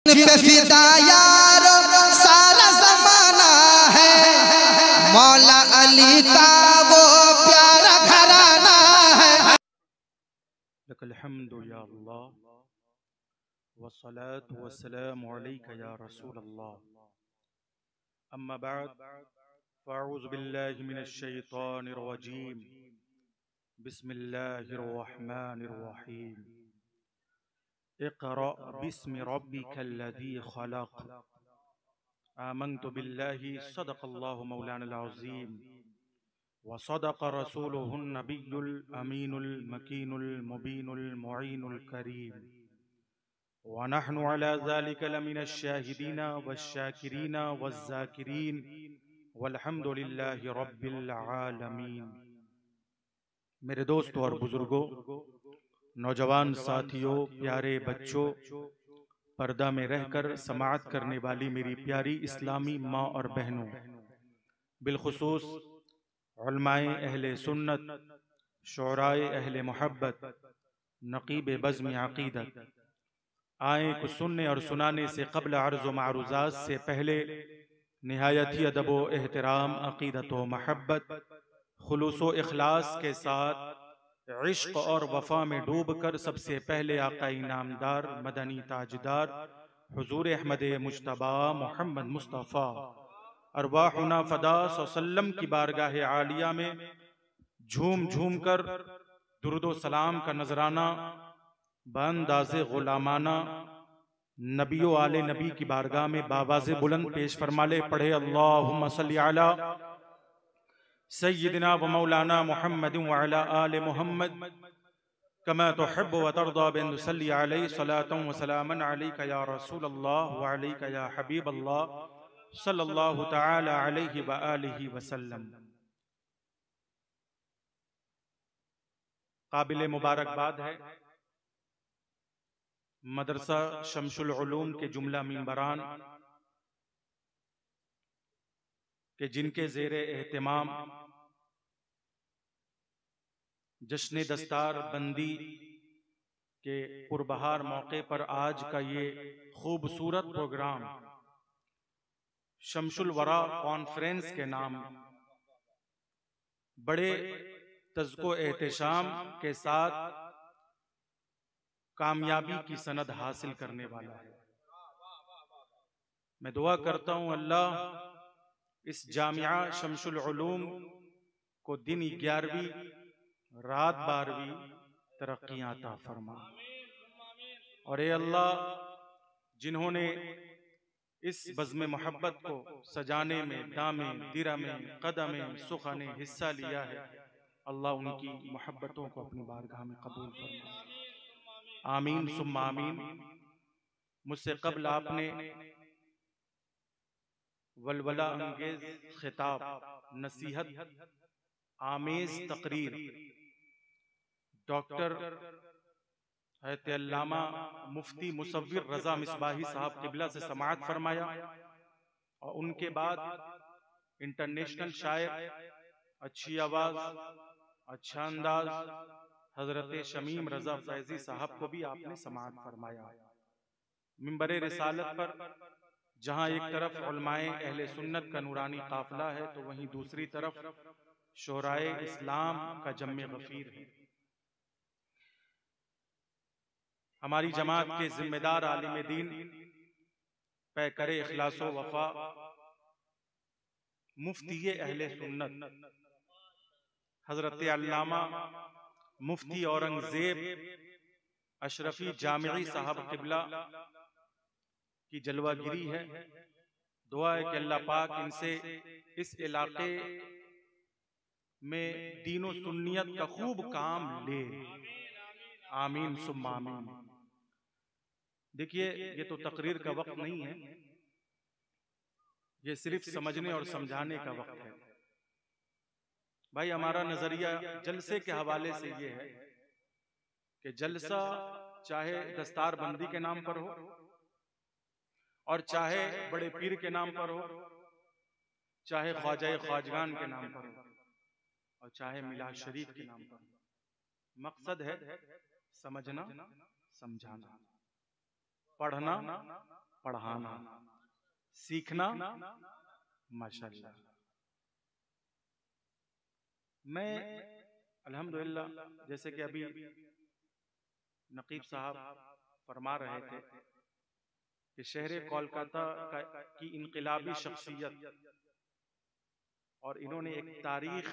पे फिदा यार सारा जमाना है, मौला अली का वो प्यारा घराना है। लकल हम्दु या अल्लाह वस्सलातु वस्सलामु अलैका या रसूल अल्लाह। अम्मा बाद फ़अऊज़ु बिल्लाहि मिनश शैतानिर रजीम। बिस्मिल्लाहिर रहमानिर रहीम। इक़रा बिस्मि रब्बिकल लज़ी खलक़। आमनतु बिल्लाहि सदक़ल्लाहु मौलानल अज़ीम व सदक़ रसूलुहुन नबियुल अमीनुल मकीनुल मुबीनुल मुईनुल करीम व नहनु अला ज़ालिका लमिनश शाहिदीना वश्शाकिरीना वज़्ज़ाकिरीन वल्हम्दुलिल्लाहि रब्बिल आलमीन। मेरे दोस्तों और बुजुर्गों, नौजवान साथियों, प्यारे बच्चों, पर्दा में रहकर समाअत करने वाली मेरी प्यारी इस्लामी माँ और बहनों, बिलखुसूस उलमाए अहले सुन्नत, शुअराए अहले मोहब्बत, नकीब बज़्म अक़ीदत, आए कुछ सुनने और सुनाने से क़ब्ल अर्ज़ व मारूज़ात से पहले निहायत ही अदब व एहतराम, अक़ीदत व महब्बत, खुलूस व इखलास के साथ इश्क और वफ़ा में डूब कर सबसे पहले आका इनामदार मदनी ताजदार हुज़ूर अहमद मुज्तबा मोहम्मद मुस्तफ़ा अरवाहुना फ़दा सल्लम की बारगाह आलिया में झूम झूम कर दुरूद व सलाम का नजराना बअंदाज़े गुलामाना नबियो आले नबी की बारगाह में बावाज़े बुलंद पेश फरमाले। पढ़े अल्लाहुम्मा सल्ली अला सय्यिदिना व मौलाना मुहम्मद व अला आले मुहम्मद कमा तुहिब्बु व तर्दा बिन नुसल्ली अलैहि सलातन व सलामन अलैका या रसूल अल्लाह व अलैका या हबीब अल्लाह सल्लल्लाहु तआला अलैहि व आलिहि वसल्लम। काबिल मुबारकबाद है मदरसा शमसुल उलूम के जुमला मिंबरान के जिनके ज़ेरे एहतिमाम जश्न दस्तार बंदी के पुरबहार मौके पर आज का ये खूबसूरत प्रोग्राम शमसुल वरा कॉन्फ्रेंस के नाम बड़े तज़्को एहतशाम के साथ कामयाबी की सनद हासिल करने वाला है। मैं दुआ करता हूँ अल्लाह इस जामिया शमसुल उलूम को दिन 11वीं रात 12वीं तरक्कियां अता फरमा। और ए अल्लाह, जिन्होंने इस बज़्म मोहब्बत को सजाने में, दामे दिरमे कदमे सुखाने हिस्सा लिया है, अल्लाह उनकी मोहब्बतों को अपनी बारगाह में कबूल फरमा। आमीन सुम्मा आमीन। मुझसे कबल आपने वलवला अंगेज खिताब, नसीहत आमेज तकरीर डॉक्टर हज़रत अल्लामा मुफ्ती मुसव्विर रज़ा मिसबाही साहब क़िबला से समाअत फरमाया और उनके बाद इंटरनेशनल शायर, अच्छी आवाज़, अच्छा अंदाज हज़रत शमीम रज़ा फैज़ी साहब को भी आपने समाअत फरमाया। मिंबरे रिसालत पर जहाँ एक तरफ उलमाए अहले सुन्नत का नूरानी काफ़िला है तो वहीं दूसरी तरफ शुअराए इस्लाम का जम्मे गफ़ीर है। हमारी जमात के जिम्मेदार आलिम दीन पैकरे इखलासो वफा मुफ्ती अहले सुन्नत हजरत अल्लामा मुफ्ती औरंगजेब अशरफी जामिई साहब क़िबला की जलवागिरी है। दुआ है कि अल्लाह पाक इनसे इस इलाके में दीनो सुन्नियत का खूब काम ले। आमीन सुम्मा आमीन। देखिए, ये तो तकरीर का वक्त नहीं है, ये सिर्फ समझने और समझाने का वक्त है। भाई, हमारा नजरिया जलसे के हवाले से ये है कि जलसा चाहे दस्तार बंदी के नाम पर हो और चाहे बड़े पीर के नाम पर हो, चाहे ख्वाजा ख्वाजगान के नाम पर हो और चाहे मिलाद शरीफ के नाम पर हो, मकसद है समझना, समझाना, पढ़ना पढ़ाना, सीखना। माशाअल्लाह। मैं अल्हम्दुलिल्लाह, जैसे कि अभी नकीब साहब फरमा रहे थे कि शहर कोलकाता की इनकलाबी शख्सियत, और इन्होंने एक तारीख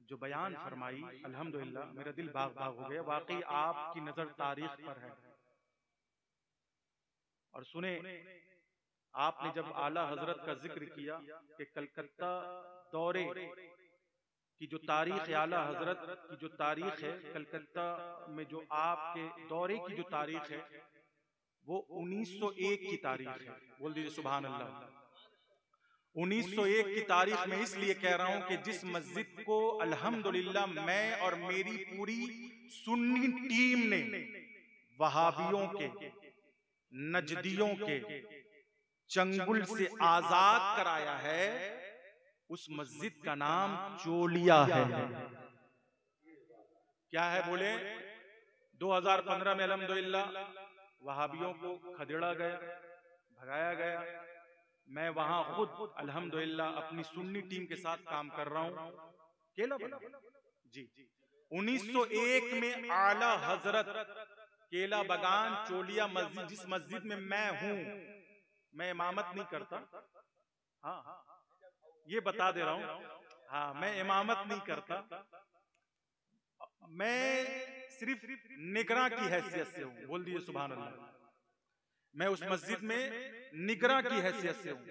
जो बयान फरमाई, अल्हम्दुलिल्लाह मेरा दिल बाग बाग हो गया। वाकई आपकी नजर तारीख पर है। और सुने, आपने जब आला हजरत का जिक्र किया कि कलकत्ता दौरे की जो तारीख, आला हजरत की जो तारीख है कलकत्ता में, जो आपके दौरे की जो तारीख है वो 1901 की तारीख है। बोल दीजिए सुभान अल्लाह। 1901 की तारीख में इसलिए कह रहा हूं कि जिस मस्जिद को अल्हम्दुलिल्लाह मैं और मेरी पूरी सुन्नी टीम ने वहाबियों के, नजदियों के चंगुल से आजाद कराया है, उस मस्जिद का नाम चोलिया है। क्या है बोले? 2015 में अल्हम्दुलिल्लाह वहाबियों को खदेड़ा गया, भगाया गया। मैं वहां खुद अल्हम्दुलिल्लाह अपनी सुन्नी टीम के साथ काम कर रहा हूं। केला बना जी। 1901 में आला हजरत केला बगान चोलिया मस्जिद, जिस मस्जिद में मैं हूं, मैं इमामत नहीं करता, हाँ ये बता दे रहा हूं, हाँ मैं इमामत नहीं करता, मैं सिर्फ निगरां की हैसियत से हूं। बोल दिए सुभान अल्लाह। मैं उस मस्जिद में निगरां की हैसियत से हूं।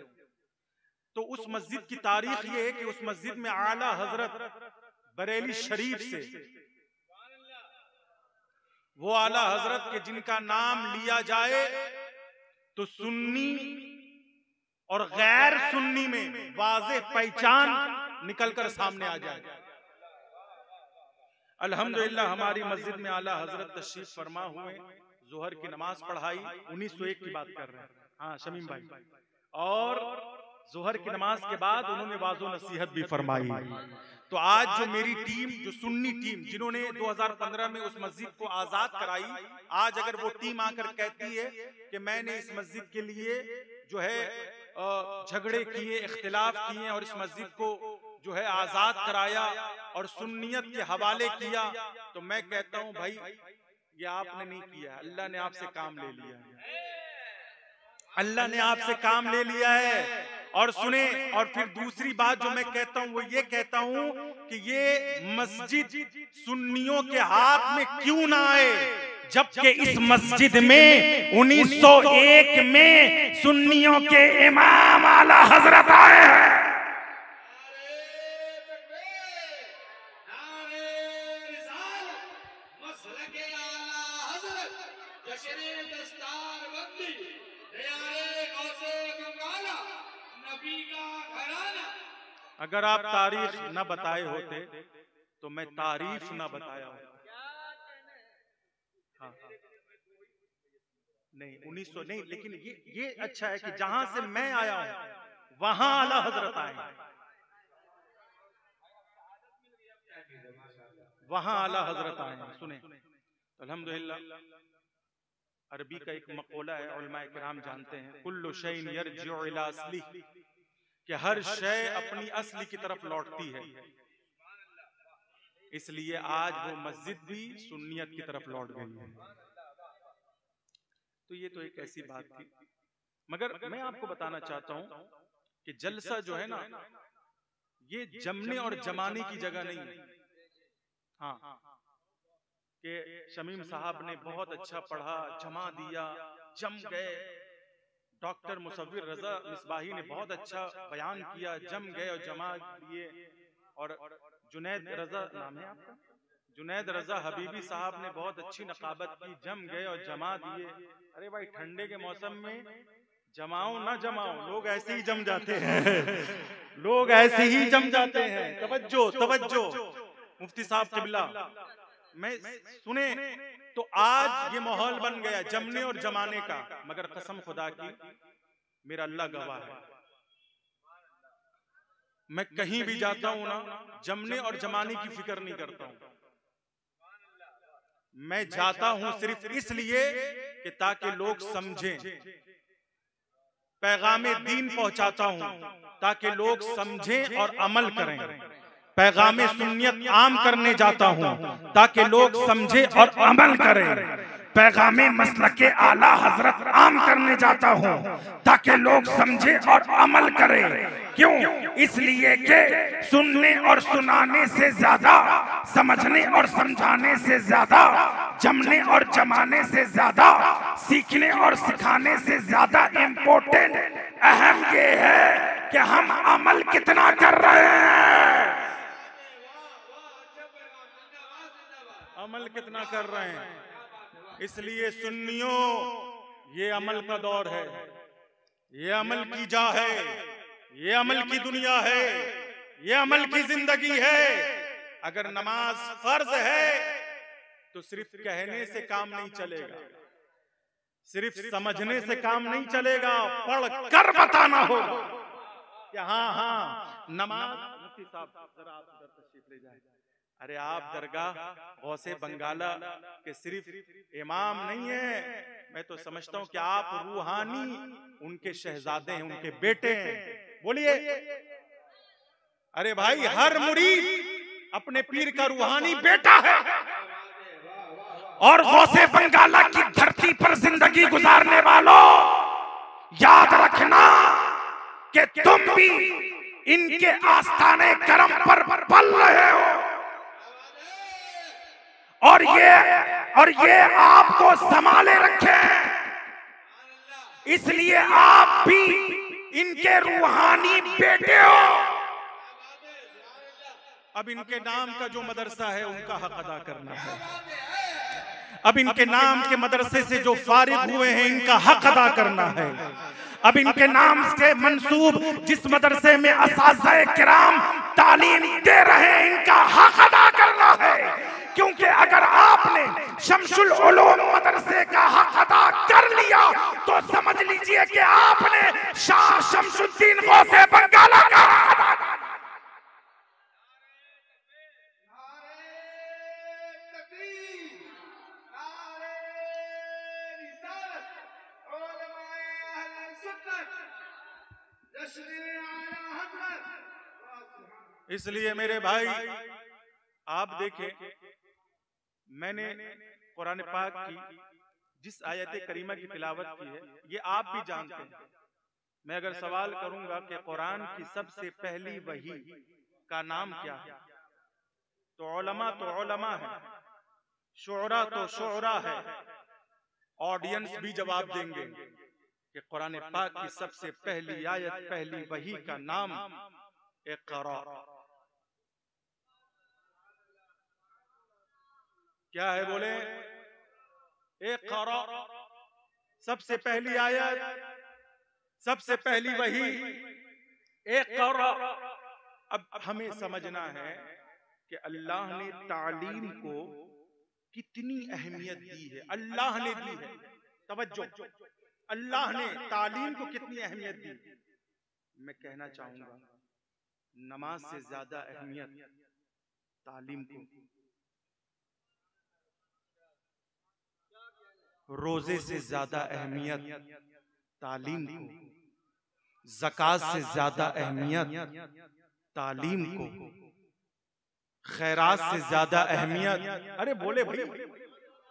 तो उस मस्जिद की तारीख ये है कि उस मस्जिद में आला हजरत बरेली शरीफ से, वो आला हजरत के जिनका नाम लिया जाए तो सुन्नी और गैर सुन्नी में वाज़ेह पहचान निकलकर सामने आ जाए। अल्हम्दुलिल्लाह हमारी मस्जिद में आला हजरत तशरीफ फरमा हुए, जोहर की नमाज पढ़ाई, 1901 की बात कर रहे हैं, हाँ शमीम भाई। और जोहर की नमाज के बाद उन्होंने वाज़ो नसीहत भी फरमाई। तो आज जो मेरी टीम, जो सुन्नी टीम जिन्होंने 2015 में उस मस्जिद को आजाद कराई, आज अगर वो टीम आकर कहती है कि मैंने इस मस्जिद के लिए जो है झगड़े किए, इख्तिलाफ किए और इस मस्जिद को जो है आजाद कराया और सुन्नियत के हवाले किया, तो मैं कहता हूं भाई ये आपने नहीं किया, अल्लाह ने आपसे काम ले लिया है, अल्लाह ने आपसे काम ले लिया है। और सुने, और फिर दूसरी बात जो मैं कहता हूं वो ये कहता हूं कि ये मस्जिद सुन्नियों के हाथ में क्यों ना आए, जबकि इस मस्जिद में 1901 में सुन्नियों के इमाम आला हजरत आए हैं। अगर आप तारीख न बताए होते तो मैं तारीफ न बताया होता। हाँ। नहीं 1900 नहीं, लेकिन ये अच्छा है कि जहां से मैं आया हूं वहां आला हजरत आए हैं, वहां आला हजरत आए हैं। सुने, अल्हम्दुलिल्लाह अरबी का एक मक़ौला है, उलमा किराम जानते हैं, कुल्लु शैइन यरजिउ इला असली, कि हर शय अपनी असली की तरफ लौटती है। इसलिए आज वो मस्जिद भी सुन्नियत की तरफ लौट गई है। तो ये तो एक ऐसी बात थी, मगर मैं आपको बताना चाहता हूं कि जलसा जो है ना, ये जमने और जमाने की जगह नहीं है। हाँ, कि शमीम साहब ने बहुत अच्छा पढ़ा, जमा दिया, जम गए। डॉक्टर मुसव्विर रजा मिसबाही ने बहुत अच्छा बयान किया, जम गए और जमा दिए। और जुनैद रजा नाम है आपका, जुनैद रजा हबीबी साहब ने बहुत अच्छी नकाबत की, जम गए और जमा दिए। अरे भाई ठंडे के मौसम में जमाओ ना जमाओ, लोग ऐसे ही जम जाते हैं, लोग ऐसे ही जम जाते हैं। तवज्जो तवज्जो मुफ्ती साहब किबला, मैं सुने, तो आज ये माहौल बन गया जमने और जमाने का, मगर कसम खुदा की मेरा अल्लाह गवाह है, मैं कहीं भी जाता हूं ना, जमने और जमाने की फिक्र नहीं करता हूं। मैं जाता हूं सिर्फ इसलिए कि ताकि लोग समझें पैगामे दीन पहुंचाता हूं ताकि लोग समझें और अमल करें। पैगामे सुन्नियत आम करने जाता हूं ताकि लोग समझें और अमल करें। पैगामे मसलके आला हजरत आम करने जाता हूं ताकि लोग समझें और अमल करें। क्यों? इसलिए कि सुनने और सुनाने से ज्यादा, समझने और समझाने से ज्यादा, जमने और जमाने से ज्यादा, सीखने और सिखाने से ज्यादा इम्पोर्टेंट, अहम ये है कि हम अमल कितना कर रहे हैं। अमल कितना कर रहे हैं। इसलिए सुन्नियों, ये अमल का दौर है, ये अमल की जा है, ये अमल की दुनिया है, ये अमल की जिंदगी है। अगर नमाज फर्ज है तो सिर्फ कहने से काम नहीं चलेगा, सिर्फ समझने से काम नहीं चलेगा, पढ़ कर बताना होगा कि हाँ नमाज। मुफ्ती साहब जरा आप उधर तशरीफ ले जाए। अरे आप दरगाह गौसे बंगाला के सिर्फ इमाम नहीं है, मैं तो समझता हूं कि आप रूहानी उनके शहजादे हैं, उनके बेटे हैं। बोलिए। अरे भाई, हर मुरीद अपने पीर का रूहानी बेटा है। और गौसे बंगाला की धरती पर जिंदगी गुजारने वालों, याद रखना कि तुम भी इनके आस्थाने करम पर पल रहे हो। और ये आपको संभाले रखे, इसलिए आप भी इनके रूहानी बेटे हो। अब इनके नाम का जो मदरसा है उनका हक अदा करना है। अब इनके नाम के मदरसे से जो फारिग हुए हैं इनका हक अदा करना है। अब इनके नाम से मंसूब जिस मदरसे में असातिज़े किराम तालीम दे रहे हैं इनका हक अदा करना है। क्योंकि अगर आपने शमसुल उलूम मदरसे का हक अदा कर लिया तो समझ लीजिए कि आपने शाह शमसुद्दीन गौसे बंगाला का हक अदा कर लिया। इसलिए मेरे भाई आप देखें, मैंने कुरान पाक की जिस आयत करीमा की तिलावत की है ये आप भी जानते हैं। मैं अगर सवाल करूंगा कि कुरान की सबसे पहली वही का नाम क्या है तो उलमा है, शुअरा तो शुअरा है। ऑडियंस भी जवाब देंगे कि कुरान पाक की सबसे पहली आयत, पहली वही का नाम इक़रा। क्या है? बोले इक़रा। सबसे पहली आयत, सबसे पहली वही इक़रा। अब हमें समझना है कि अल्लाह ने तालीम को कितनी अहमियत दी है। अल्लाह ने दी है, तवज्जो, अल्लाह ने तालीम को कितनी अहमियत दी। मैं कहना चाहूंगा नमाज से ज्यादा अहमियत तालीम को, रोजे से ज्यादा अहमियत तालीम को, ज़कात से ज्यादा अहमियत तालीम को, खैरात से ज्यादा अहमियत। अरे बोले भाई,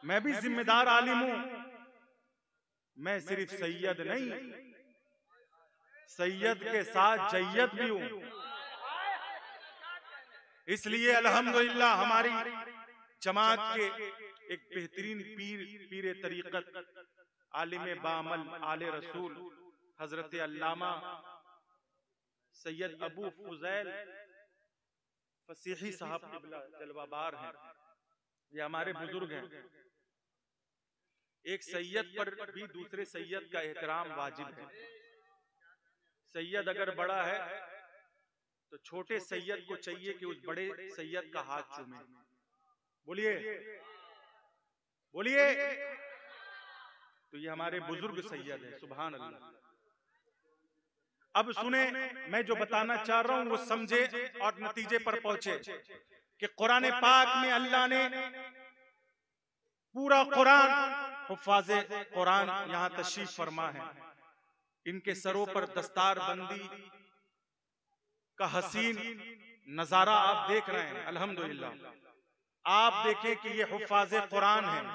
मैं भी जिम्मेदार आलिम हूं, मैं सिर्फ सैयद नहीं, सैयद के साथ जैयद भी हूं। इसलिए अल्हम्दुलिल्लाह हमारी जमात के एक बेहतरीन पीर तरीक़त, आलिम बामल, आले रसूल, हजरत अल्लामा सैयद अबू फुज़ैल फसीही साहब क़िबला जलवाबार हैं। ये हमारे बुजुर्ग हैं। एक सैयद पर भी दूसरे सैयद का एहतराम वाजिब है। सैयद अगर बड़ा है तो छोटे सैयद को चाहिए कि उस बड़े सैयद का हाथ चूमे। बोलिए बोलिए। तो ये हमारे बुजुर्ग सैयद है, सुभान अल्लाह। अब सुने, मैं जो बताना चाह रहा हूं वो समझे और नतीजे पर पहुंचे कि कुरान पाक में अल्लाह ने पूरा कुरान, हुफ़ाज़े कुरान यहां तशरीफ फरमा है, इनके सरों पर दस्तार बंदी का हसीन नजारा आप देख रहे हैं। अल्हम्दुलिल्लाह आप देखें कि ये हुफ़ाज़े कुरान हैं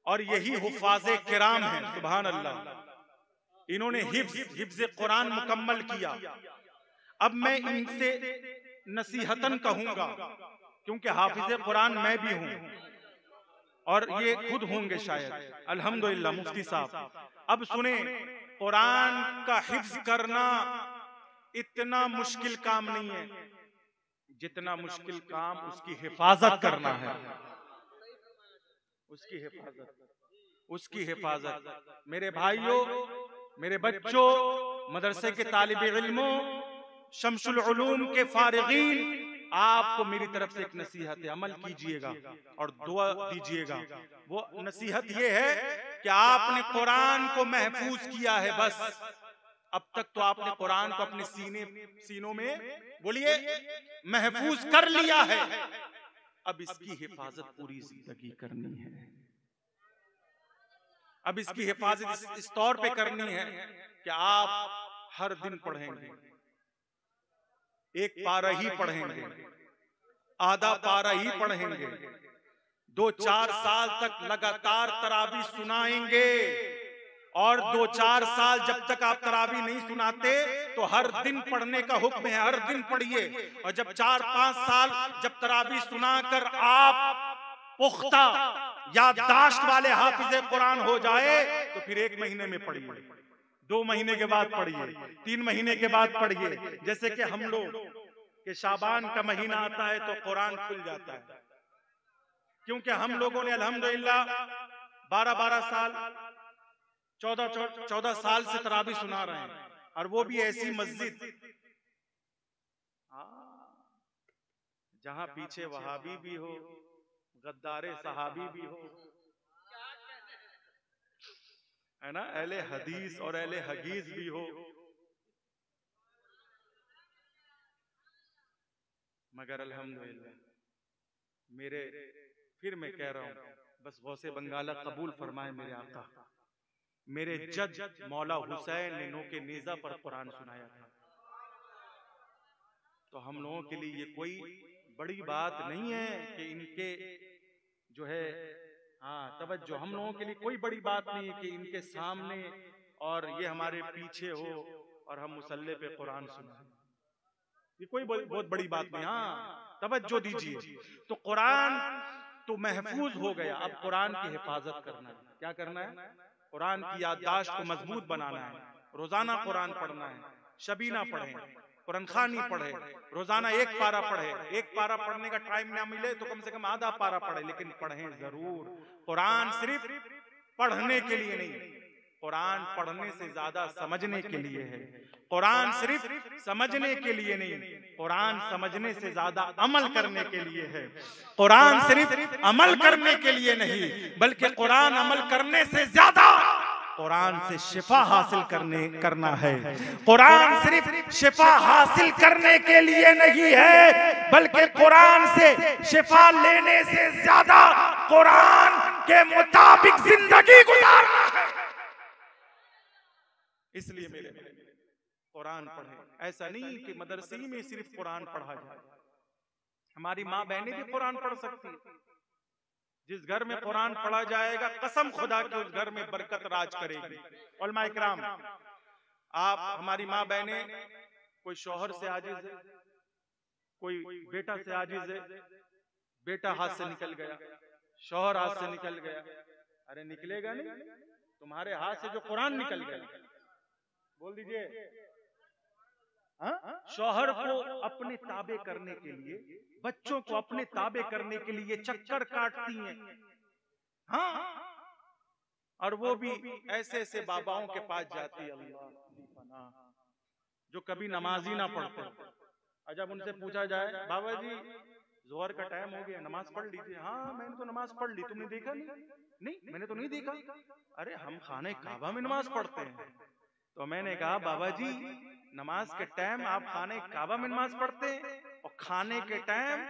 और यही हुफ़ाज़े किराम हैं। सुभान अल्लाह, इन्होंने हिफ्ज़ कुरान मुकम्मल किया। अब मैं इनसे नसीहतन कहूंगा, क्योंकि हाफिज़े कुरान मैं भी हूं और ये खुद होंगे शायद। अल्हम्दुलिल्लाह मुफ्ती साहब, अब सुने, कुरान का हिफ्ज करना इतना मुश्किल काम नहीं है जितना मुश्किल काम उसकी हिफाजत करना है। उसकी हिफाजत मेरे भाइयों, मेरे बच्चों, मदरसे के तालिबे इल्मों, शम्सुल उलूम के फारिगीन, आपको मेरी तरफ से एक नसीहत है, अमल कीजिएगा और दुआ दीजिएगा। वो नसीहत ये है कि आपने कुरान को महफूज किया है, बस अब तक तो आपने कुरान को अपने सीनों में, बोलिए, महफूज कर लिया है। अब इसकी हिफाजत पूरी जिंदगी करनी है। अब इसकी हिफाजत इस तौर पे करनी है कि आप हर दिन पढ़ेंगे, एक पारा ही पढ़ेंगे, आधा पारा ही पढ़ेंगे, 2-4 साल तक लगातार तरावी सुनाएंगे और 2-4 साल जब तक आप तरावी नहीं सुनाते तो हर दिन पढ़ने का हुक्म है, हर दिन पढ़िए। और जब 4-5 साल जब तरावी सुनाकर आप पुख्ता याददाश्त वाले हाफिज़े कुरान हो जाए तो फिर 1 महीने में पढ़िए, 2 महीने के बाद पढ़िए, 3 महीने के बाद पढ़िए। जैसे कि हम लोग के शाबान का महीना आता है तो कुरान खुल जाता है, क्योंकि हम लोगों ने अल्हम्दुलिल्लाह 12-12 साल 14 साल से तरावी सुना रहे हैं, और वो भी ऐसी मस्जिद जहां पीछे वहाबी भी हो, गद्दारे सहाबी भी हो, है ना, अहले हदीस और अहले हगीज भी हो, मगर अल्हम्दुलिल्लाह मेरे, फिर मैं कह रहा हूं, बस गौसे बंगाला कबूल फरमाए मेरे आका, मेरे जज मौला हुसैन ने नो के नेजा पर कुरान सुनाया था। तो हम लोगों के लिए ये कोई बड़ी बात नहीं है कि इनके जो है, हाँ तवज्जो, हम लोगों के लिए कोई बड़ी बात नहीं है कि इनके सामने और ये हमारे पीछे हो और हम मुसल्ले पे कुरान सुनाएं, ये कोई बहुत बड़ी बात नहीं। हाँ तवज्जो दीजिए। तो कुरान तो महफूज हो गया, अब कुरान की हिफाजत करना है। क्या करना है? कुरान की याददाश्त को मजबूत बनाना है, रोजाना कुरान पढ़ना है, शबीना पढ़ें, कुरान खानी पढ़े, रोजाना 1 पारा पढ़े, 1 पारा पढ़ने का टाइम ना मिले तो कम से कम आधा पारा पढ़े, लेकिन पढ़ें जरूर। कुरान सिर्फ पढ़ने के लिए नहीं, कुरान पढ़ने से ज्यादा समझने के लिए है। कुरान सिर्फ समझने के लिए नहीं, कुरान समझने से ज्यादा अमल करने के लिए है। कुरान सिर्फ अमल करने के लिए नहीं, बल्कि कुरान अमल करने से ज्यादा कुरान से शिफा हासिल करना है। कुरान सिर्फ शिफा हासिल करने के लिए नहीं है, बल्कि कुरान से शिफा लेने से ज्यादा कुरान के मुताबिक जिंदगी गुजारना है। इसलिए मेरे कुरान पढ़े। ऐसा नहीं कि मदरसे में सिर्फ कुरान पढ़ा जाए, हमारी माँ बहनें भी कुरान पढ़ सकती है। जिस घर में कुरान पढ़ा जाएगा, कसम खुदा के उस घर में बरकत राज करेगी। उलमा इकराम, आप हमारी माँ बहनें, कोई शौहर से आजिज है, कोई बेटा से आजिज है, बेटा हाथ से निकल गया, शौहर हाथ से निकल गया, अरे निकलेगा नहीं, तुम्हारे हाथ से जो कुरान निकल गया, बोल दीजिए। शौहर को अपने ताबे करने के लिए, बच्चों को अपने ताबे करने के लिए चक्कर काटती हैं, हाँ, और वो भी ऐसे ऐसे बाबाओं के पास जाती है, अल्लाह, जो कभी नमाज ही ना पढ़ते। और जब उनसे पूछा जाए, बाबा जी जोहर का टाइम हो गया, नमाज पढ़ लीजिए। हाँ मैंने तो नमाज पढ़ ली, तुमने देखा नहीं? नहीं मैंने तो नहीं देखा। अरे हम खाने काबा में नमाज पढ़ते हैं। तो मैंने कहा, बाबा जी नमाज के टाइम आप खाने काबा में नमाज पढ़ते हैं और खाने के टाइम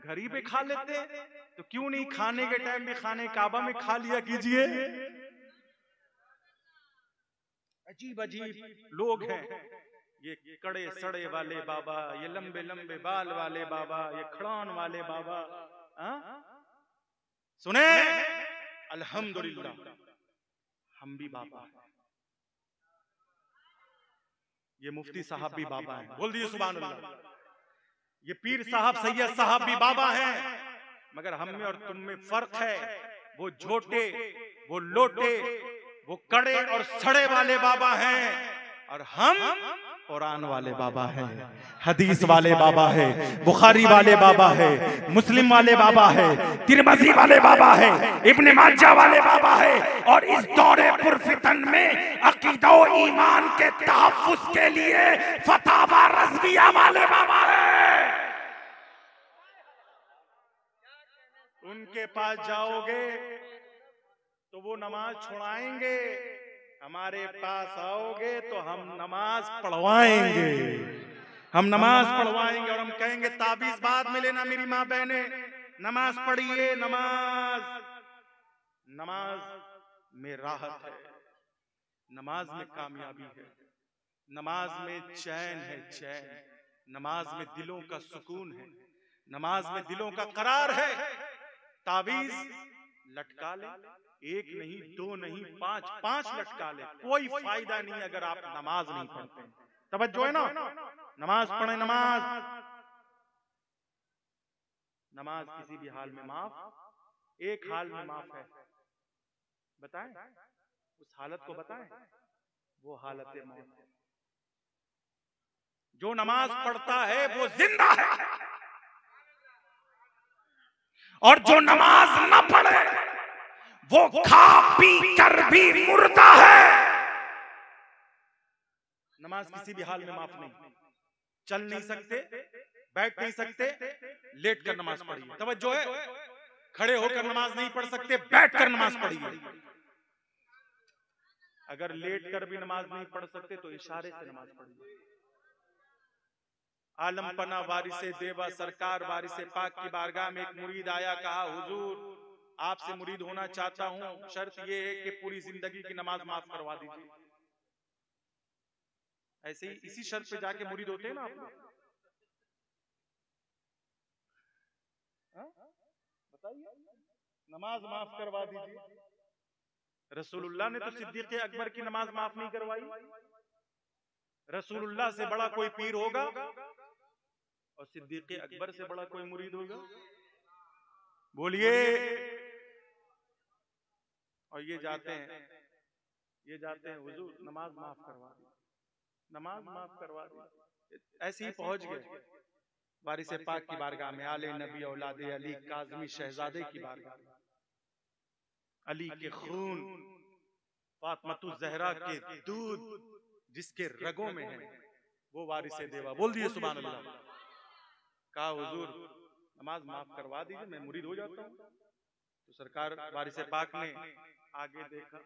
घर ही पे खा लेते हैं, तो क्यों नहीं खाने के टाइम भी खाने काबा में खा लिया कीजिए? अजीब अजीब लोग हैं, ये कड़े सड़े वाले बाबा, ये लंबे लंबे बाल वाले बाबा, ये खड़ान वाले बाबा। सुने, अल्हम्दुलिल्लाह हम भी बाबा हैं, ये मुफ्ती साहब भी बाबा हैं, बोल दिए सुभान अल्लाह। ये पीर साहब सैयद साहब भी बाबा हैं, मगर हम में और तुम में फर्क है। वो झोटे, वो लोटे, वो कड़े और सड़े वाले बाबा हैं, और हम कुरान वाले बाबा हैं, हदीस वाले बाबा है, बुखारी वाले बाबा है, मुस्लिम वाले बाबा है, तिरमिज़ी वाले बाबा है, इब्ने माजा वाले बाबा है। और इस दौरे पुरफितन में अकीदा और ईमान के तहफ़्फ़ुज़ के लिए फतावा रज़विया वाले बाबा है। उनके पास जाओगे तो वो नमाज छुड़ाएंगे, हमारे पास आओगे तो हम नमाज पढ़वाएंगे, हम नमाज पढ़वाएंगे। और हम कहेंगे ताबीज बाद में लेना मेरी माँ बहने, नमाज पढ़िए। नमाज, नमाज में राहत है, नमाज में कामयाबी है, नमाज में चैन है, चैन, नमाज में दिलों का सुकून है, नमाज में दिलों का करार है। ताबीज लटका ले, एक नहीं, दो नहीं, पांच लटका ले, कोई फायदा नहीं अगर आप नमाज नहीं पढ़ते। तवज्जो है ना, नमाज पढ़े। नमाज, नमाज किसी भी हाल में माफ, एक हाल में माफ है, बताएं उस हालत को, बताएं वो हालत मौत है। जो नमाज पढ़ता है वो जिंदा है, और जो नमाज न पढ़े वो खा पी कर भी मुर्दा है। नमाज किसी भी हाल में माफ नहीं, चल नहीं सकते, बैठ नहीं सकते, लेट कर नमाज पढ़िए। तवज्जो है, खड़े होकर नमाज नहीं पढ़ सकते, बैठ कर नमाज पढ़िए। अगर लेट कर भी नमाज नहीं पढ़ सकते तो इशारे से नमाज पढ़िए। आलमपना वारिसे देवा सरकार वारिसे पाक की बारगाह में एक मुरीद आया, कहा हुजूर आपसे मुरीद होना चाहता हूं, शर्त यह है कि पूरी जिंदगी की नमाज माफ करवा दीजिए। ऐसे ही इसी शर्त पे जाके मुरीद होते हैं ना आप लोग, बताइए, नमाज माफ करवा दीजिए। रसूलुल्लाह ने तो सिद्दीक़ अकबर की नमाज माफ नहीं करवाई। रसूलुल्लाह से बड़ा कोई पीर होगा और सिद्दीक़ अकबर से बड़ा कोई मुरीद होगा? बोलिए। और ये जाते हैं हुजूर नमाज माफ करवा दी, नमाज माफ करवा दी। ऐसे ही पहुंच गए वारिसे पाक की बारगाह में, आले नबी औलादे अली काज़मी शहजादे की बारगाह में। अली के खून, फातिमा ज़हरा के दूध जिसके रगों में है, वो वारिसे देवा। बोल दिए सुभान अल्लाह। कहा हुजूर नमाज माफ करवा दीजिए, मैं मुरीद हो जाता हूँ। तो सरकार वारिसे पाक ने आगे देखा,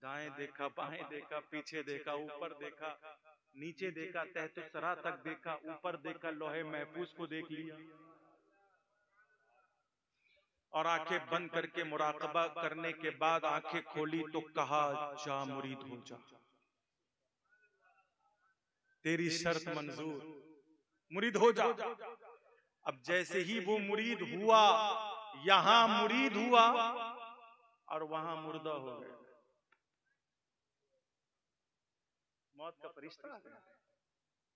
दाएं देखा, बाएं देखा, पीछे देखा, ऊपर देखा, नीचे देखा, तहत सरा तक देखा, ऊपर देखा, लोहे महफूज को देख लिया, और आंखें बंद करके मुराकबा करने के बाद आंखें खोली तो कहा जा मुरीद हो जा, तेरी शर्त मंजूर, मुरीद हो जा। अब जैसे ही वो मुरीद हुआ, यहां मुरीद हुआ और वहां मुर्दा हो गया, मौत का फरिश्ता आ गया।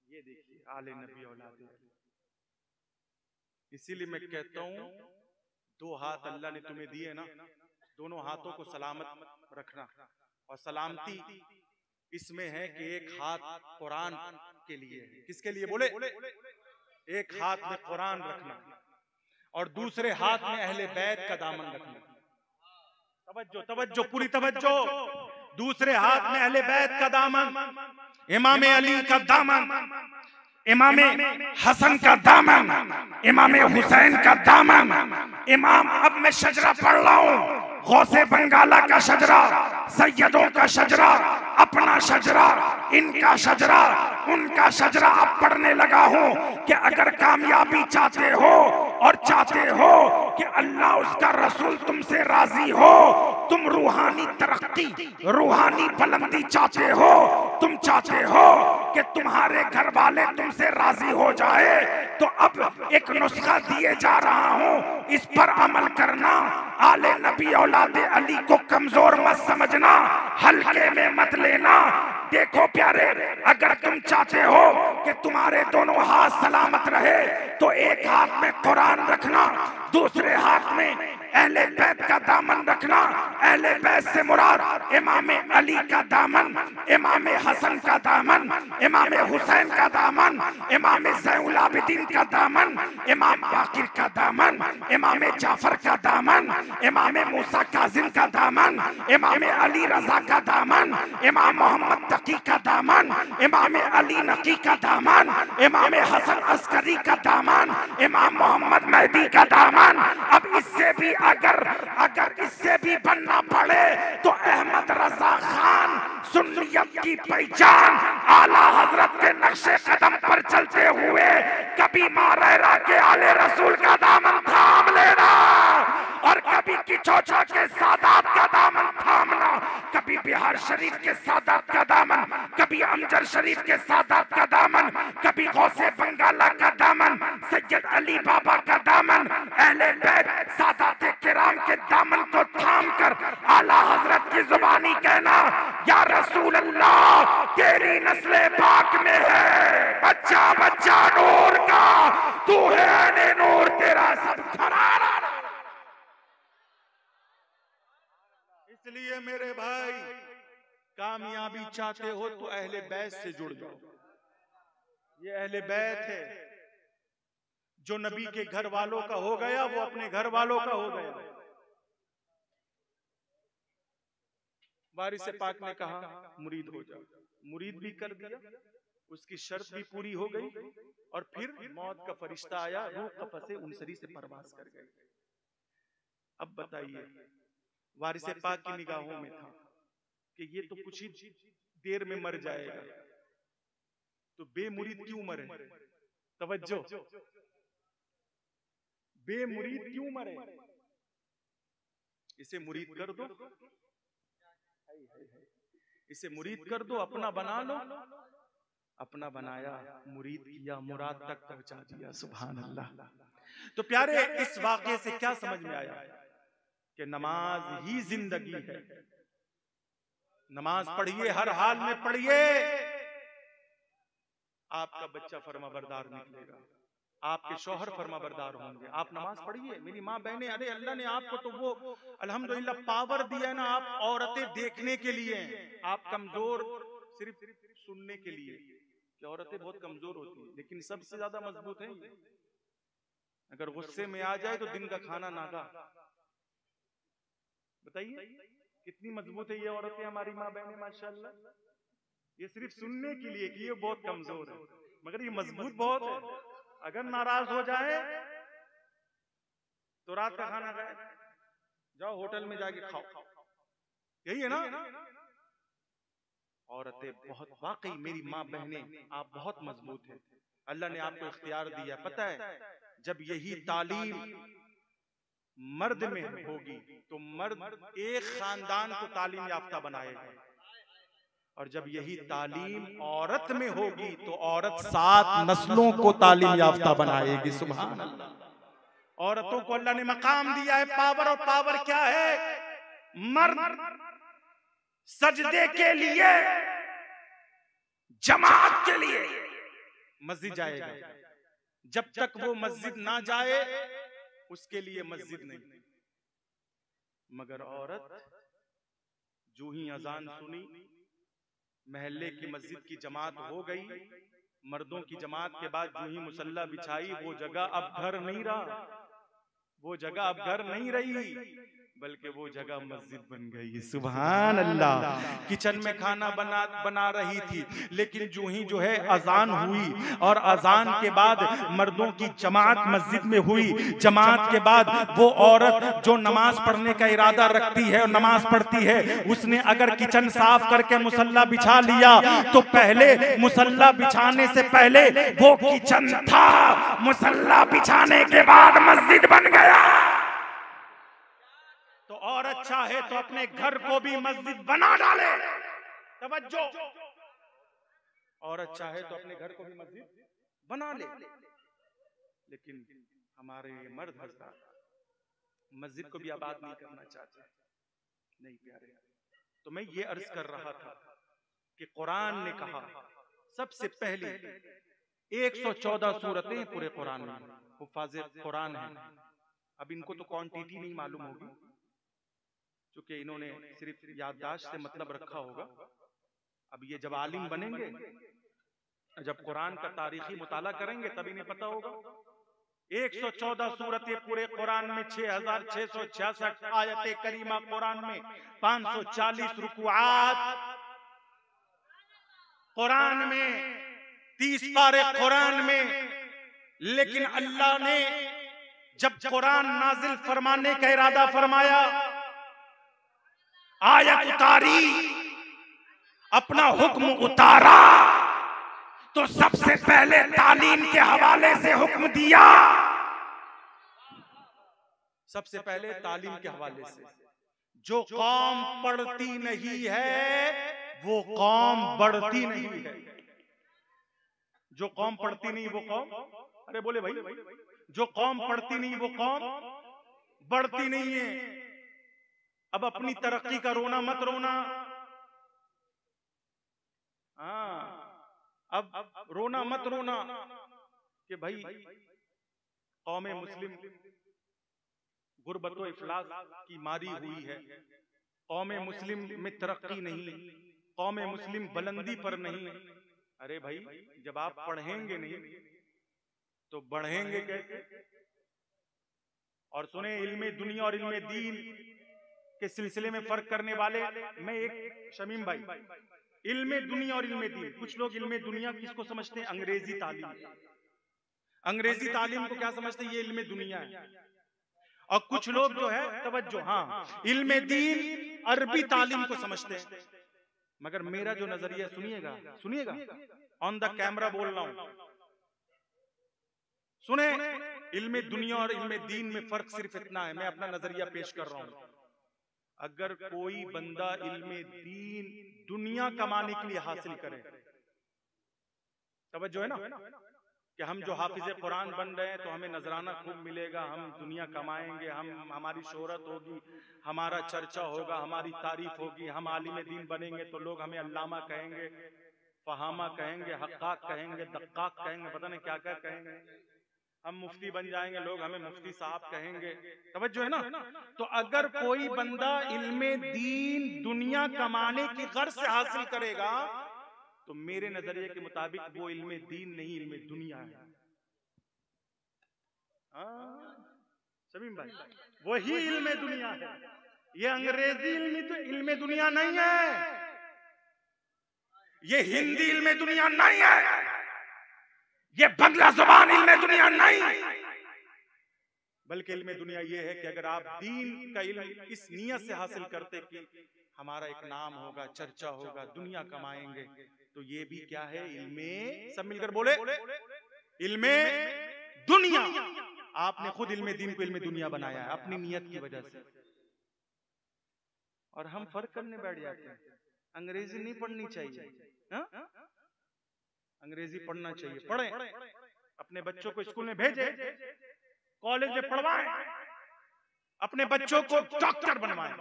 ये देखिए आले नबी औलादे। इसीलिए मैं कहता हूं, दो हाथ अल्लाह ने तुम्हें दिए ना, दोनों हाथों को सलामत रखना। और सलामती इसमें है कि एक हाथ कुरान के लिए है। किसके लिए? बोले एक हाथ में कुरान रखना और दूसरे हाथ में अहले बैत का दामन रखना। तवज्जो, तवज्जो, पूरी तवज्जो। दूसरे हाथ में अहले बैत का दामन, इमाम अली का दामन, इमाम हसन का दामन, इमाम हुसैन का दामन, इमाम, अब मैं शजरा पढ़ रहा हूँ, गौसे बंगाला का शजरा, सैयदों का शजरा, अपना शजरा, इनका शजरा, उनका शजरा अब पढ़ने लगा हूँ कि अगर कामयाबी चाहते हो और चाहते हो कि अल्लाह उसका रसूल तुमसे राजी हो, तुम रूहानी तरक्की, रूहानी बुलंदी चाहते हो, तुम चाहते हो कि तुम्हारे घर वाले तुमसे राजी हो जाए, तो अब एक नुस्खा दिए जा रहा हूं, इस पर अमल करना। आले नबी औलादे अली को कमजोर मत समझना, हल्के में मत लेना। देखो प्यारे, अगर तुम चाहते हो कि तुम्हारे दोनों हाथ सलामत रहे तो एक हाथ में कुरान रखना, दूसरे हाथ में अहले बैत का दामन रखना। अहले बैत से मुराद इमाम अली का दामन, इमाम हसन का दामन, इमाम हुसैन का दामन, इमाम ज़ैनुल आबिदीन का दामन, इमाम बाकिर का दामन, इमाम जाफर का दामन, इमाम मूसा काजिम का दामन, इमाम अली रजा का दामन, इमाम मोहम्मद तकी का दामन, इमाम अली नकी का दामन, इमाम हसन अस्करी का दामन, इमाम मोहम्मद मेहदी का दामन। अब इससे भी अगर इससे भी बनना पड़े तो अहमद रजा खान सुन्नियत की पहचान, आला हजरत के नक्शे कदम पर चलते हुए कभी मारेरा के आले रसूल का दामन थाम लेना, और कभी किचौचा के सादात का दामन थामना, कभी बिहार शरीफ के सादात का दामन, कभी अमजद शरीफ के सादात का दामन, कभी गौसे बंगाला का दामन, सैयद अली बाबा का दामन, अहले बैत सादात किराम के दामन को थाम कर आला हजरत की जुबानी कहना, या रसूल अल्लाह तेरी नस्ले पाक में है बच्चा बच्चा नूर का, तू है नूर तेरा सब घराना। इसलिए मेरे भाई, कामयाबी चाहते हो तो अहले बैत से जुड़ जाओ। ये अहले बैत है, जो नबी के घर वालों का हो गया वो अपने घर वालों का हो गया। वारिस पाक ने कहा मुरीद हो जाओ, मुरीद भी कर दिया, उसकी शर्त भी पूरी हो गई, और फिर मौत का फरिश्ता आया, रूह कफसे उनसरी से परवास कर गई। अब बताइए, वारिस पाक की निगाहों में था कि ये तो कुछ ही देर में मर जाएगा, तो बेमुरीद क्यों मरे? तवज्जो, बेमुरीद क्यों मरे? इसे मुरीद कर दो, इसे मुरीद कर दो, अपना बना लो। अपना बनाया, मुरीद किया, मुराद तक पहुंचा दिया। सुभान अल्लाह। तो प्यारे, इस वाक़े से क्या समझ में आया कि नमाज ही जिंदगी है। नमाज पढ़िए, हर हाल में पढ़िए, आपका बच्चा फरमाबरदार निकलेगा, आपके शौहर फरमाबरदार होंगे। आप नमाज पढ़िए मेरी माँ बहनें। अरे अल्लाह ने आपको तो वो अल्हम्दुलिल्लाह पावर दिया है ना, आप औरतें देखने के लिए, आप कमजोर सिर्फ सुनने के लिए, कि औरतें बहुत कमजोर होती हैं, लेकिन सबसे ज्यादा मजबूत है। अगर गुस्से में आ जाए तो दिन का खाना नागा। बताइए कितनी मजबूत है ये औरतें, हमारी माँ बहनें माशाल्लाह। ये सिर्फ सुनने के लिए कि ये बहुत कमजोर है, मगर ये मजबूत बहुत है। अगर नाराज हो जाए तो रात का खाना खाए, जाओ होटल में जाके खाओ, यही है ना। औरतें बहुत, वाकई मेरी माँ बहनें आप बहुत मजबूत हैं। अल्लाह ने आपको इख्तियार दिया। पता है, जब यही तालीम मर्द में होगी तो मर्द एक खानदान को तालीम याफ्ता बनाएगा, और जब यही तालीम औरत में होगी तो औरत 7 नस्लों को तालीम याफ्ता बनाएगी। सुभान अल्लाह। औरतों को अल्लाह ने मकाम दिया है, पावर। और पावर क्या है? मर्द सजदे के लिए, जमात के लिए मस्जिद जाएगा, जब तक वो मस्जिद ना जाए उसके लिए मस्जिद नहीं। मगर औरत जो ही अजान सुनी, महल्ले की मस्जिद की जमात हो गई, मर्दों की जमात के बाद जो ही मुसल्ला बिछाई, वो जगह अब घर नहीं रहा, वो जगह अब घर नहीं रही, बल्कि वो जगह मस्जिद बन गई। सुभान अल्लाह। किचन में खाना बना रही थी, लेकिन जो ही जो है अजान हुई, और अजान के बाद मर्दों की जमात मस्जिद में हुई, जमात के बाद वो औरत जो नमाज पढ़ने का इरादा रखती है और नमाज पढ़ती है, उसने अगर किचन साफ करके मुसल्ला बिछा लिया तो पहले मुसल्ला बिछाने से पहले वो किचन था, मुसल्ला बिछाने के बाद मस्जिद बन गया। तो और अच्छा है तो अपने घर को भी मस्जिद बना डाले। तवज्जो। और अच्छा है तो अपने घर को भी मस्जिद बना ले। लेकिन हमारे ये मर्द हज़रात मस्जिद को भी आबाद नहीं करना चाहते। नहीं प्यारे, तो मैं ये अर्ज कर रहा था कि कुरान ने कहा सबसे पहले 114 सूरतें पूरे कुरान में, हुफ़ाज़े कुरान है। अब इनको तो क्वांटिटी नहीं मालूम होगी क्योंकि इन्होंने सिर्फ याददाश्त से मतलब रखा होगा। अब ये जब आलिम बनेंगे, जब कुरान का तारीखी मुताला करेंगे तब इन्हें पता होगा। 114 सूरतें पूरे कुरान में, 6666 आयतें करीमा कुरान में, 540 रुकुआत कुरान में, 30 पारे कुरान में। लेकिन अल्लाह ने जब कुरान नाजिल फरमाने का इरादा फरमाया, आयत उतारी, अपना हुक्म उतारा, तो सबसे पहले तालीम के हवाले से हुक्म दिया। सबसे पहले तालीम के हवाले से। जो कौम पढ़ती नहीं है वो कौम बढ़ती नहीं है। जो कौम पढ़ती नहीं वो कौम, अरे बोले भाई, जो कौम पढ़ती नहीं वो कौम बढ़ती नहीं है। अब अपनी तरक्की का रोना मत रोना। हाँ, अब रोना मत रोना कि भाई कौमे मुस्लिम गुर्बत व इफलास की मारी हुई है, कौमे मुस्लिम में तरक्की नहीं, कौमे मुस्लिम बुलंदी पर नहीं। अरे भाई, जब आप पढ़ेंगे नहीं तो बढ़ेंगे कैसे? और सुने, इल्मे दुनिया और इल्मे दीन के सिलसिले में फर्क करने वाले मैं एक शमीम भाई, इल्मे दुनिया और इल्मे दीन, कुछ लोग इल्मे दुनिया किसको समझते हैं? अंग्रेजी तालीम। अंग्रेजी तालीम को क्या समझते हैं? ये इल्मे दुनिया है। और कुछ लोग जो है, तवज्जो, हाँ, इल्मे दीन अरबी तालीम को समझते हैं। मगर मेरा जो नजरिया, सुनिएगा सुनिएगा, ऑन द कैमरा बोल रहा हूं, सुने, इल्मे दुनिया और इल्मे दीन में फर्क सिर्फ इतना है। मैं अपना नजरिया पेश कर रहा हूं। अगर कोई बंदा इल्मे दीन दुनिया कमाने के लिए हासिल करे, तवज्जो है ना, कि हम जो हाफिज कुरान बन रहे हैं तो हमें नजराना खूब मिलेगा, हम दुनिया कमाएंगे, हमारी शोहरत होगी, हमारा चर्चा होगा, हमारी तारीफ होगी, हम आलिम दीन बनेंगे तो लोग हमें अल्लामा कहेंगे, फहामा कहेंगे, हक्काक कहेंगे, दक्काक कहेंगे, पता नहीं क्या क्या कहेंगे। हम मुफ्ती बन जाएंगे, लोग हमें मुफ्ती साहब कहेंगे। तवज्जो है ना। तो अगर कोई बंदा इल्मे दीन दुनिया कमाने की गर्ज से हासिल करेगा तो मेरे नजरिए के मुताबिक वो इल्मे दीन नहीं, इल्मे दुनिया है। शमीम भाई, वही इल्मे दुनिया है। ये अंग्रेजी इल्मे दुनिया नहीं है, ये हिंदी इल्मे दुनिया नहीं है, ये बंगला जुबान इल्मे दुनिया नहीं, बल्कि इल्मे दुनिया ये है कि अगर आप दीन का इल्म इस नियत से हासिल करते कि हमारा एक नाम होगा, चर्चा होगा, दुनिया कमाएंगे, तो ये भी क्या है? इल्मे, सब मिलकर बोले, इल्मे दुनिया। आपने खुद इल्मे दीन को इल्मे दुनिया बनाया है अपनी नियत की वजह से। और हम फर्क करने बैठ जाते हैं। अंग्रेजी नहीं पढ़नी चाहिए, हा? अंग्रेजी पढ़ना चाहिए, पढ़ें, अपने बच्चों को स्कूल में भेजें, कॉलेज में पढ़वाएं, अपने बच्चों को डॉक्टर बनवाएं,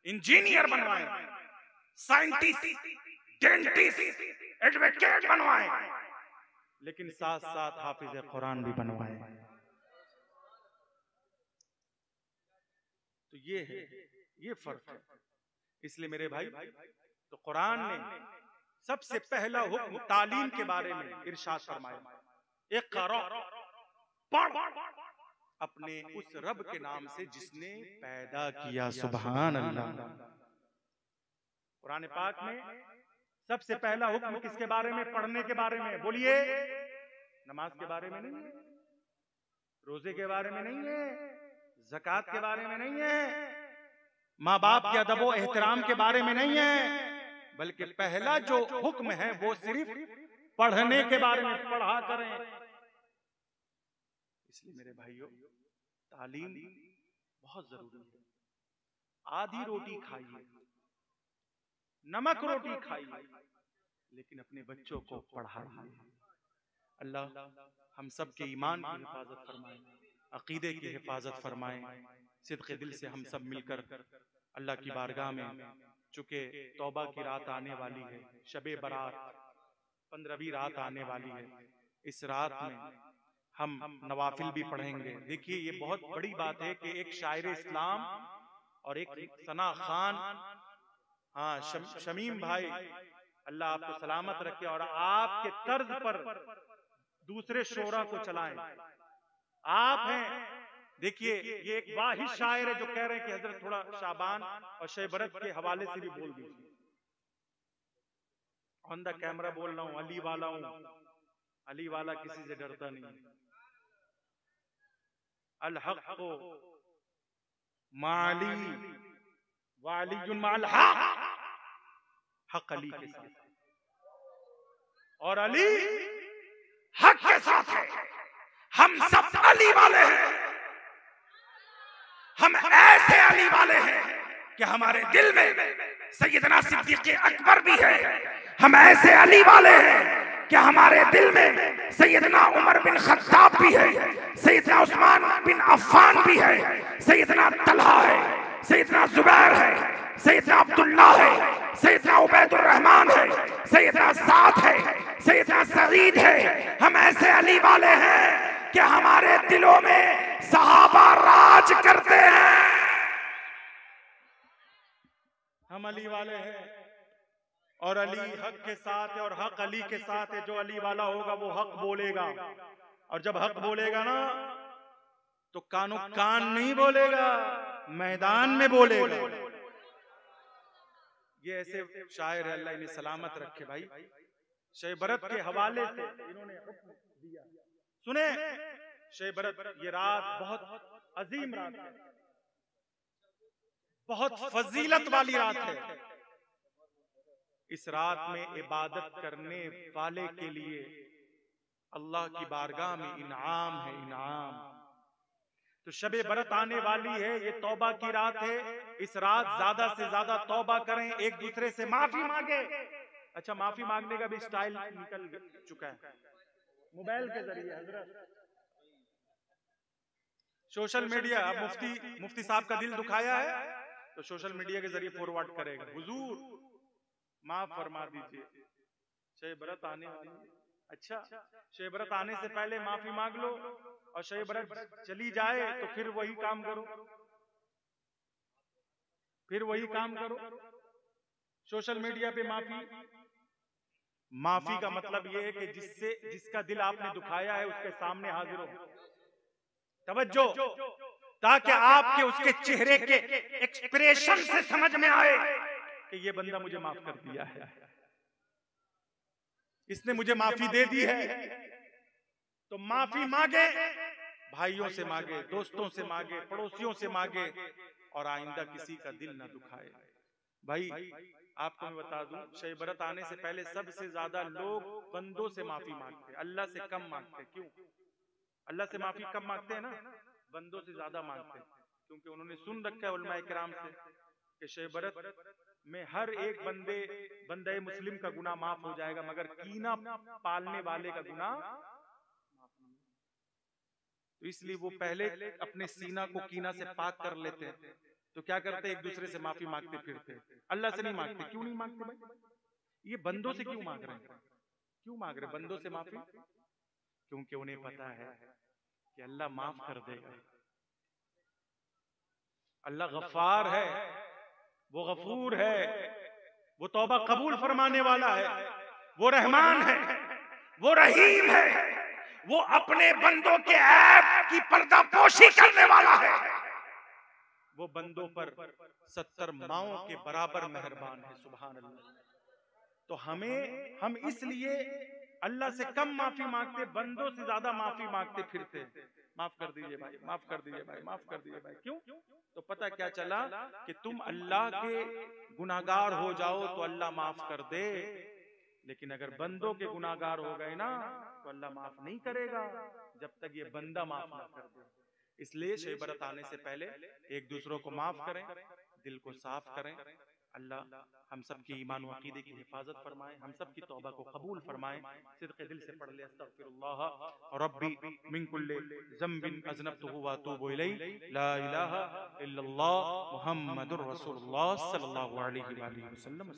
इंजीनियर बनवाएं, साइंटिस्ट, डेंटिस्ट, एडवोकेट बनवाएं, लेकिन साथ साथ हाफिज कुरान भी बनवाएं। तो ये है, ये फर्क है। इसलिए मेरे भाई, तो कुरान ने सबसे पहला हुक्म तालीम के बारे में इरशाद फरमाया, इक़रा, पढ़ अपने उस रब के नाम से जिसने पैदा किया। सुभान अल्लाह। कुरान पाक में सबसे पहला हुक्म किसके बारे में? पढ़ने के बारे में। बोलिए, नमाज के बारे में नहीं है, रोजे के बारे में नहीं है, ज़कात के बारे में नहीं है, माँ बाप के अदब व एहतराम के बारे में नहीं है, बल्कि पहला जो हुक्म है वो सिर्फ पढ़ने के बारे में। पढ़ा करें, इसलिए मेरे भाइयों, तालीम बहुत जरूरी है। आधी रोटी खाइए, नमक रोटी खाइए, लेकिन अपने बच्चों को पढ़ाइए। अल्लाह हम सब के ईमान की हिफाजत फरमाए, अकीदे की हिफाजत फरमाए। सिद्क़े दिल से हम सब मिलकर अल्लाह की बारगाह में, चूंकि तौबा की रात आने वाली है, शबे बारात 15वीं रात आने वाली है, इस रात में हम नवाफिल भी पढ़ेंगे। देखिए ये बहुत बड़ी बात है कि एक शायर इस्लाम और एक सना खान, हाँ शमीम भाई, अल्लाह आपको सलामत रखे और आपके तर्ज पर दूसरे शोरा को चलाएं। आप हैं, देखिए ये एक वाहिद शायर है जो कह रहे हैं कि हजरत थोड़ा शाबान और शब बरत के हवाले से भी बोल दीजिए। ऑन द कैमरा बोल रहा हूं, अली वाला हूं, अली वाला किसी से डरता नहीं। अल हक़ माली वालियुन माल हक़, हक अली के साथ और अली हक के साथ है। हम सब अली वाले हैं। हम ऐसे अली वाले हैं कि हमारे दिल में सैयदना सिद्दीक़ अकबर भी है। हम ऐसे अली वाले हैं कि हमारे दिल में सैयदना उमर बिन खत्ताब भी है, सैयदना उस्मान बिन अफ़्फ़ान भी है, सैयदना तलहा है, सैयदना जुबैर है, सैयदना अब्दुल्ला है, सैयदना उबैदुर रहमान है, सैयदना साद है, सैयदना सईद है। हम ऐसे अली वाले हैं कि हमारे दिलों में सहाबा राज करते हैं। हम अली वाले हैं और अली हक के साथ है और हक अली के साथ है। जो अली वाला होगा वो हक बोलेगा, और जब हक बोलेगा ना तो कानो कान नहीं बोलेगा, मैदान में बोलेगा। ये ऐसे शायर है, अल्लाह इन्हें सलामत रखे। भाई शब बरत के हवाले से इन्होंने हुक्म दिया, सुने शब बरत, ये रात बहुत अजीम रात है, बहुत फजीलत वाली रात है। इस रात में इबादत करने वाले के लिए अल्लाह की बारगाह में इनाम है, इनाम। तो शबे बरत आने वाली है, ये तौबा की रात है। इस रात ज्यादा से ज्यादा तौबा करें, एक दूसरे से माफी मांगे। अच्छा, माफी मांगने का भी स्टाइल निकल चुका है मोबाइल के जरिए। हजरत सोशल मीडिया, मुफ्ती साहब का दिल दुखाया है तो सोशल मीडिया के जरिए फॉरवर्ड करेगा, हुजूर माफ फरमा दीजिए, शब बरत आने वाली है। अच्छा, शब बरत आने से पहले माफी मांग लो और शब बरत चली जाए तो फिर वही काम करो, फिर वही काम करो। सोशल मीडिया पे माफी का मतलब यह है कि जिसका दिल आपने दुखाया है उसके सामने हाजिर हो, तवज्जो, ताकि आपके उसके चेहरे के एक्सप्रेशन से समझ में आए कि ये बंदा मुझे माफ कर दिया है, इसने मुझे माफी दे दी है। तो माफी मांगे, भाइयों से मांगे, दोस्तों से मांगे, पड़ोसियों से मांगे, और आइंदा किसी का दिल ना दुखाए। भाई आपको मैं बता दूं, शब बरत आने से पहले सबसे ज्यादा लोग बंदों से माफी मांगते, अल्लाह से कम मांगते। क्यों? अल्लाह से माफी कम मांगते हैं ना, बंदों से ज्यादा मांगते हैं, क्योंकि उन्होंने सुन रखा है उलमा इकराम से कि शब बरत में हर एक बंदे मुस्लिम का गुनाह माफ हो जाएगा, मगर कीना पालने वाले का गुनाह माफ नहीं। तो इसलिए वो पहले अपने सीना को कीना से पाक कर लेते हैं। तो क्या करते, एक दूसरे से माफी मांगते फिरते, अल्लाह से नहीं मांगते। क्यों नहीं मांगते भाई? ये बंदों से क्यों मांग रहे हैं? क्यों मांग रहे बंदों से माफी? क्योंकि उन्हें पता है कि अल्लाह माफ कर देगा। अल्लाह गफ्फार है, वो गफूर है, वो तौबा कबूल फरमाने वाला है, वो रहमान है, वो रहीम है, वो अपने बंदों के ऐब की पर्दापोशी करने वाला है। वो बंदों पर 70 माओं के बराबर मेहरबान है। सुभान अल्लाह। तो हम इसलिए अल्लाह से कम माफी मांगते, बंदों से ज्यादा माफी मांगते फिरते। माफ कर दीजिए भाई, माफ कर दीजिए भाई, माफ कर दीजिए भाई। क्यों? तो पता क्या चला कि तुम अल्लाह के गुनाहगार हो जाओ तो अल्लाह माफ कर दे, लेकिन अगर बंदों के गुनाहगार हो गए ना तो अल्लाह माफ नहीं करेगा जब तक ये बंदा माफ ना कर दे। इसलिए शब बरात आने से पहले एक दूसरों को माफ करें, दिल को साफ करें। अल्लाह हम सब की ईमान व अकीदे की हिफाजत फरमाए, हम सब की तौबा को कबूल फरमाए। सिद्क़े दिल से पढ़ ले अस्तगफिरुल्लाह रब्बी मिन कुल्लि ज़ंबिन अज़नबतुहु व अतूबु इलैहि ला इलाहा इल्लल्लाह मुहम्मदुर रसूलुल्लाह सल्लल्लाहु अलैहि वसल्लम।